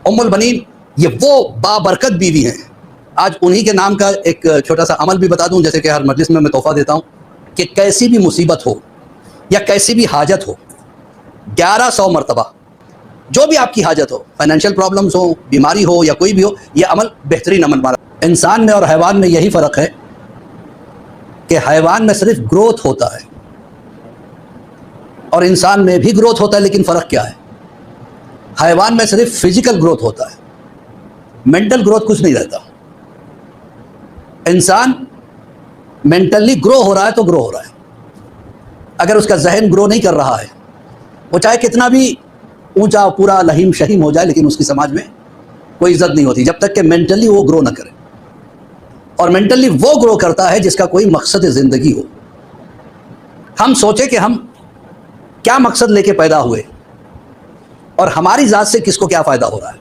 ام البنین یہ وہ بابرکت بیوی ہیں. آج انہی کے نام کا ایک چھوٹا سا عمل بھی بتا دوں، جیسے کہ ہر مجلس میں تحفہ دیتا ہوں، کہ کیسی بھی مصیبت ہو یا کیسی بھی حاجت ہو، 1100 مرتبہ جو بھی آپ کی حاجت ہو، فائنینشیل پرابلمز ہو، بیماری ہو یا کوئی بھی ہو، یہ عمل بہترین عمل مانا. انسان میں اور حیوان میں یہی فرق ہے کہ حیوان میں صرف گروتھ ہوتا ہے اور انسان میں بھی گروتھ ہوتا ہے، لیکن فرق کیا ہے؟ حیوان میں صرف فزیکل گروتھ ہوتا ہے، مینٹل گروتھ کچھ نہیں رہتا. انسان مینٹلی گرو ہو رہا ہے تو گرو ہو رہا ہے. اگر اس کا ذہن گرو نہیں کر رہا ہے، وہ چاہے کتنا بھی اونچا پورا لہیم شہیم ہو جائے، لیکن اس کی سماج میں کوئی عزت نہیں ہوتی جب تک کہ مینٹلی وہ گرو نہ کرے. اور مینٹلی وہ گرو کرتا ہے جس کا کوئی مقصد زندگی ہو. ہم سوچیں کہ ہم کیا مقصد لے کے پیدا ہوئے اور ہماری ذات سے کس کو کیا فائدہ ہو رہا ہے.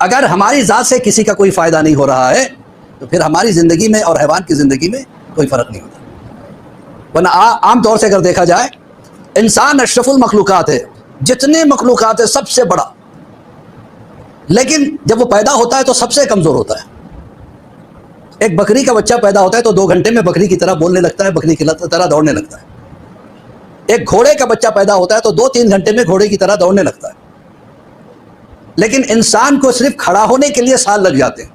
اگر ہماری ذات سے کسی کا کوئی فائدہ نہیں ہو رہا ہے تو پھر ہماری زندگی میں اور حیوان کی زندگی میں کوئی فرق نہیں ہوتا. ورنہ عام طور سے اگر دیکھا جائے، انسان اشرف المخلوقات ہے، جتنے مخلوقات ہے سب سے بڑا، لیکن جب وہ پیدا ہوتا ہے تو سب سے کمزور ہوتا ہے. ایک بکری کا بچہ پیدا ہوتا ہے تو 2 گھنٹے میں بکری کی طرح بولنے لگتا ہے، بکری کی طرح دوڑنے لگتا ہے. ایک گھوڑے کا بچہ پیدا ہوتا ہے تو 2-3 گھنٹے میں گھوڑے کی طرح دوڑنے لگتا ہے. لیکن انسان کو صرف کھڑا ہونے کے لیے سال لگ جاتے ہیں،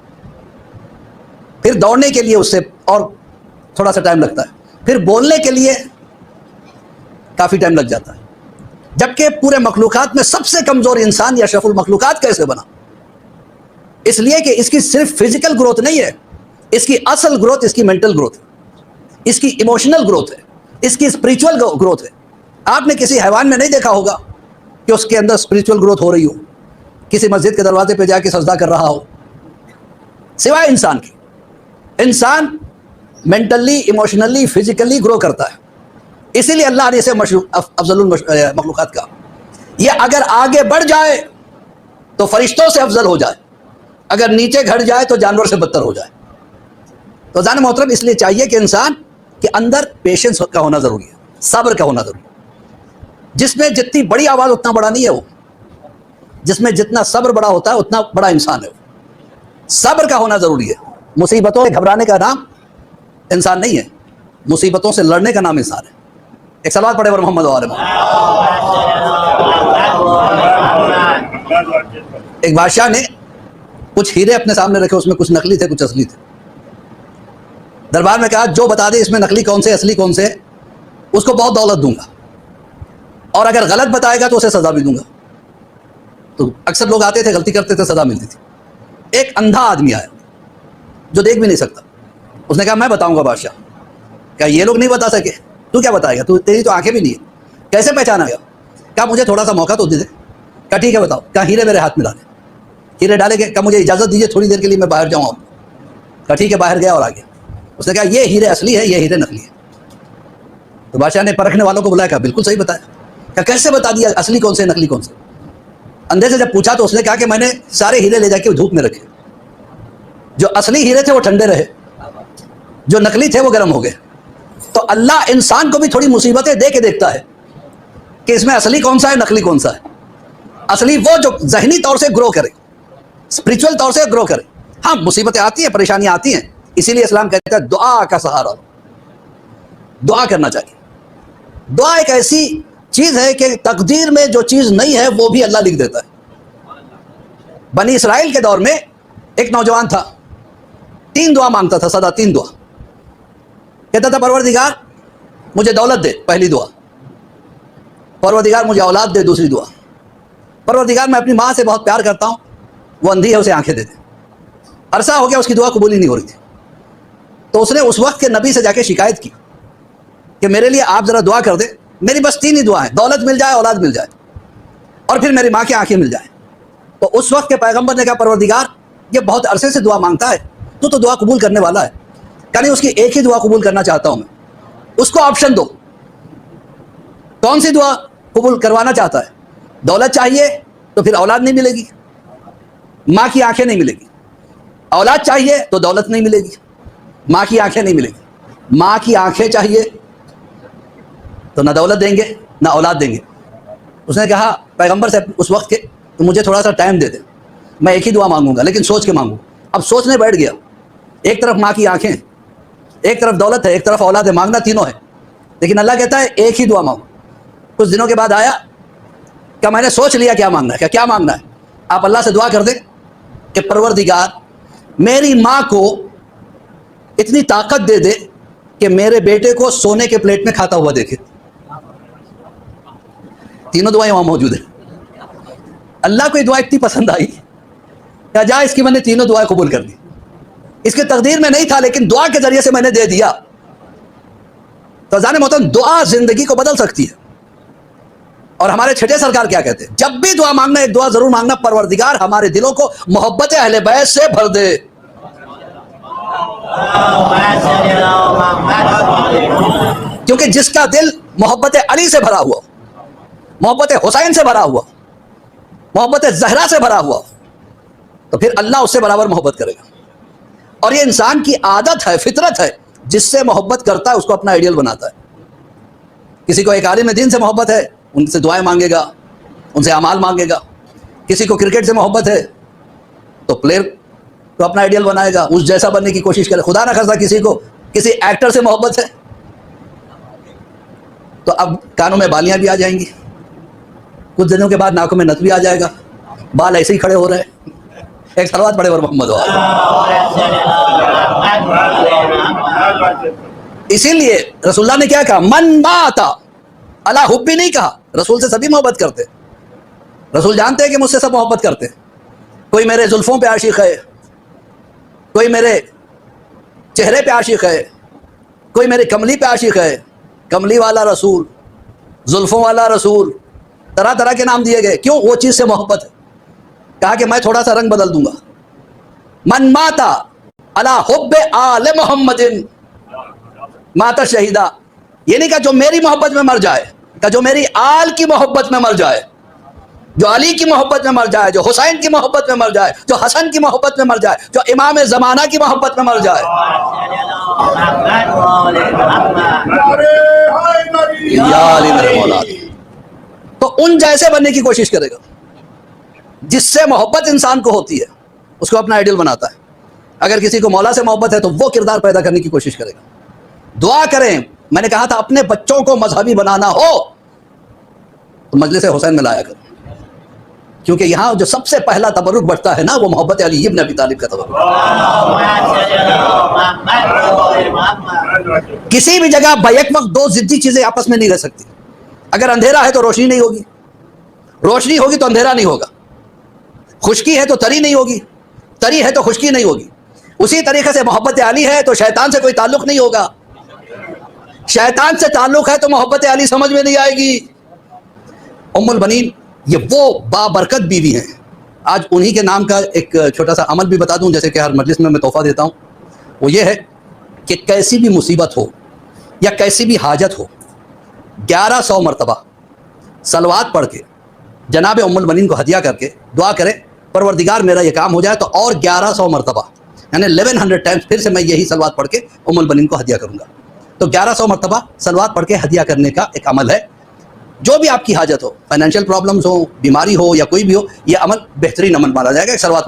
پھر دوڑنے کے لیے اس سے اور تھوڑا سا ٹائم لگتا ہے، پھر بولنے کے لیے کافی ٹائم لگ جاتا ہے. جبکہ پورے مخلوقات میں سب سے کمزور انسان یا اشرف المخلوقات کیسے بنا؟ اس لیے کہ اس کی صرف فزیکل گروتھ نہیں ہے، اس کی اصل گروتھ اس کی مینٹل گروتھ ہے، اس کی ایموشنل گروتھ ہے، اس کی اسپریچول گروتھ ہے. آپ نے کسی حیوان میں نہیں دیکھا ہوگا کہ اس کے اندر اسپریچول گروتھ ہو رہی ہو، کسی مسجد کے دروازے پہ جا کے سجدہ کر رہا ہو، سوائے انسان کی. انسان مینٹلی، ایموشنلی، فزیکلی گرو کرتا ہے. اسی لیے اللہ نے اسے افضل المخلوقات کہا. یہ اگر آگے بڑھ جائے تو فرشتوں سے افضل ہو جائے، اگر نیچے گھٹ جائے تو جانور سے بدتر ہو جائے. تو جان محترم، اس لیے چاہیے کہ انسان کے اندر پیشنس کا ہونا ضروری ہے، صبر کا ہونا ضروری ہے. جس میں جتنی بڑی آواز اتنا بڑا نہیں ہے وہ، جس میں جتنا صبر بڑا ہوتا ہے اتنا بڑا انسان ہے وہ. صبر کا ہونا ضروری ہے. مصیبتوں سے گھبرانے کا نام انسان نہیں ہے، مصیبتوں سے لڑنے کا نام انسان ہے. ایک صلوات پڑھے محمد و آل محمد. ایک بادشاہ نے کچھ ہیرے اپنے سامنے رکھے، اس میں کچھ نقلی تھے کچھ اصلی تھے. دربار میں کہا جو بتا دے اس میں نقلی کون سے اصلی کون سے، اس کو بہت دولت دوں گا، اور اگر غلط بتائے گا تو اسے سزا بھی دوں گا. تو اکثر لوگ آتے تھے، غلطی کرتے تھے، سزا ملتی تھی. ایک اندھا آدمی آیا جو دیکھ بھی نہیں سکتا. اس نے کہا میں بتاؤں گا بادشاہ. کہا یہ لوگ نہیں بتا سکے، تو کیا بتائے گا؟ تیری تو آنکھیں بھی نہیں ہے، کیسے پہچانا گا؟ کہا مجھے تھوڑا سا موقع تو دے دے. کہا ٹھیک ہے بتاؤ. کہا ہیرے میرے ہاتھ میں ڈالے. ہیرے ڈالے گئے. کہا مجھے اجازت دیجیے تھوڑی دیر کے لیے میں باہر جاؤں. کہا ٹھیک ہے. باہر گیا اور آ گیا. اس نے کہا یہ ہیرے اصلی ہے، یہ ہیرے نقلی ہے. تو بادشاہ نے پرکھنے والوں کو بلایا. کہا بالکل صحیح بتایا. کہا کیسے بتا دیا اصلی کون سے نقلی کون سے؟ اندھے سے جب پوچھا تو اس نے کہا کہ میں نے سارے ہیرے لے جا کے دھوپ میں رکھے، جو اصلی ہیرے تھے وہ ٹھنڈے رہے، جو نقلی تھے وہ گرم ہو گئے. تو اللہ انسان کو بھی تھوڑی مصیبتیں دے کے دیکھتا ہے کہ اس میں اصلی کون سا ہے، نقلی کون سا ہے. اصلی وہ جو ذہنی طور سے گرو کرے، اسپرچول طور سے گرو کرے. ہاں مصیبتیں آتی ہیں، پریشانیاں آتی ہیں، اسی لیے اسلام کہتا ہے دعا کا سہارا، دعا کرنا چاہیے. دعا ایک ایسی چیز ہے کہ تقدیر میں جو چیز نہیں ہے وہ بھی اللہ لکھ دیتا ہے. بنی اسرائیل کے دور میں ایک نوجوان تھا، 3 دعا مانگتا تھا سدا. 3 دعا کہتا تھا پروردگار مجھے دولت دے، پہلی دعا. پروردگار مجھے اولاد دے، دوسری دعا. پروردگار میں اپنی ماں سے بہت پیار کرتا ہوں، وہ اندھی ہے، اسے آنکھیں دے دے. عرصہ ہو گیا اس کی دعا قبول ہی نہیں ہو رہی تھی. تو اس نے اس وقت کے نبی سے جا کے شکایت کی کہ میرے لیے آپ ذرا دعا کر دیں، میری بس 3 ہی دعائیں، دولت مل جائے، اولاد مل جائے، اور پھر میری ماں کی آنکھیں مل جائیں. تو اس وقت کے پیغمبر نے کہا پروردگار یہ بہت عرصے سے دعا مانگتا ہے، تو دعا قبول کرنے والا ہے، کہ اس کی ایک ہی دعا قبول کرنا چاہتا ہوں میں. اس کو آپشن دو، کون سی دعا قبول کروانا چاہتا ہے؟ دولت چاہیے تو پھر اولاد نہیں ملے گی، ماں کی آنکھیں نہیں ملے گی. اولاد چاہیے تو دولت نہیں ملے گی، ماں کی آنکھیں نہیں ملے گی. ماں کی آنکھیں چاہیے تو نہ دولت دیں گے نہ اولاد دیں گے. اس نے کہا پیغمبر سے اس وقت کے تو مجھے تھوڑا سا ٹائم دے دے. میں ایک ہی دعا مانگوں گا لیکن سوچ کے مانگوں. اب سوچنے بیٹھ گیا, ایک طرف ماں کی آنکھیں, ایک طرف دولت ہے, ایک طرف اولاد ہے, مانگنا تینوں ہے, لیکن اللہ کہتا ہے ایک ہی دعا مانگو. کچھ دنوں کے بعد آیا کہ میں نے سوچ لیا کیا مانگنا ہے. کیا مانگنا ہے؟ آپ اللہ سے دعا کر دیں کہ پروردگار میری ماں کو اتنی طاقت دے دے کہ میرے بیٹے کو سونے کے پلیٹ میں کھاتا ہوا دیکھے. تینوں دعائیں وہاں موجود ہیں. اللہ کو یہ دعا اتنی پسند آئی کہ جا اس کی میں نے تینوں دعائیں قبول کر دی. اس کے تقدیر میں نہیں تھا لیکن دعا کے ذریعے سے میں نے دے دیا. تو عزیزان محترم, دعا زندگی کو بدل سکتی ہے. اور ہمارے چھٹے سرکار کیا کہتے ہیں؟ جب بھی دعا مانگنا ایک دعا ضرور مانگنا, پروردگار ہمارے دلوں کو محبت اہل بیت سے بھر دے. کیونکہ جس کا دل محبت علی سے بھرا ہوا, محبت حسین سے بھرا ہوا, محبت زہرا سے بھرا ہوا, تو پھر اللہ اس سے برابر محبت کرے گا. اور یہ انسان کی عادت ہے, فطرت ہے, جس سے محبت کرتا ہے اس کو اپنا آئیڈیل بناتا ہے. کسی کو ایک عالم دین سے محبت ہے, ان سے دعائیں مانگے گا, ان سے اعمال مانگے گا. کسی کو کرکٹ سے محبت ہے تو پلیئر کو اپنا آئیڈیل بنائے گا, اس جیسا بننے کی کوشش کرے. خدا نہ خاصہ کسی کو کسی ایکٹر سے محبت ہے تو اب کانوں میں بالیاں بھی آ جائیں گی, کچھ دنوں کے بعد ناکوں میں نت بھی آ جائے گا, بال ایسے ہی کھڑے ہو رہے ہیں. ایک صلوات پڑھے اور محمد ہو. اسی لیے رسول اللہ نے کیا کہا؟ من مات علی حبی نہیں کہا. رسول سے سبھی محبت کرتے, رسول جانتے ہیں کہ مجھ سے سب محبت کرتے. کوئی میرے زلفوں پہ عاشق ہے, کوئی میرے چہرے پہ عاشق ہے, کوئی میرے کملی پہ عاشق ہے. کملی والا رسول, زلفوں والا رسول, طرح طرح کے نام دیے گئے. کیوں؟ وہ چیز سے محبت ہے. کہا کہ میں تھوڑا سا رنگ بدل دوں گا. من ماتا علی حب آل محمد ماتا شہیدہ. یہ نہیں کہا جو میری محبت میں مر جائے, کہ جو میری آل کی محبت میں مر جائے, جو علی کی محبت میں مر جائے, جو حسین کی محبت میں مر جائے, جو حسن کی محبت میں مر جائے, جو امام زمانہ کی محبت میں مر جائے. یا علی میرے مولا. تو ان جیسے بننے کی کوشش کرے گا. جس سے محبت انسان کو ہوتی ہے اس کو اپنا آئیڈیل بناتا ہے. اگر کسی کو مولا سے محبت ہے تو وہ کردار پیدا کرنے کی کوشش کرے گا. دعا کریں. میں نے کہا تھا اپنے بچوں کو مذہبی بنانا ہو تو مجلس حسین میں لایا کرو, کیونکہ یہاں جو سب سے پہلا تبرک بڑھتا ہے نا وہ محبت علی ابن ابی طالب کا تبرک. کسی بھی جگہ بیک وقت دو ضدی چیزیں آپس میں نہیں رہ سکتی. اگر اندھیرا ہے تو روشنی نہیں ہوگی, روشنی ہوگی تو اندھیرا نہیں ہوگا, خشکی ہے تو تری نہیں ہوگی, تری ہے تو خشکی نہیں ہوگی. اسی طریقے سے محبت علی ہے تو شیطان سے کوئی تعلق نہیں ہوگا, شیطان سے تعلق ہے تو محبت علی سمجھ میں نہیں آئے گی. ام البنین یہ وہ بابرکت بیوی ہیں. آج انہی کے نام کا ایک چھوٹا سا عمل بھی بتا دوں, جیسے کہ ہر مجلس میں تحفہ دیتا ہوں. وہ یہ ہے کہ کیسی بھی مصیبت ہو یا کیسی بھی حاجت ہو, 1100 مرتبہ صلوات پڑھ کے جناب ام البنین کو ہدیہ کر کے دعا کرے پروردگار میرا یہ کام ہو جائے, تو اور 1100 مرتبہ یعنی 1100 ٹائمز پھر سے میں یہی صلوات پڑھ کے ام البنین کو ہدیہ کروں گا. تو 1100 مرتبہ صلوات پڑھ کے ہدیہ کرنے کا ایک عمل ہے. جو بھی آپ کی حاجت ہو, فائنینشیل پرابلمز ہو, بیماری ہو یا کوئی بھی ہو, یہ عمل بہترین عمل مانا جائے گا. ایک صلوات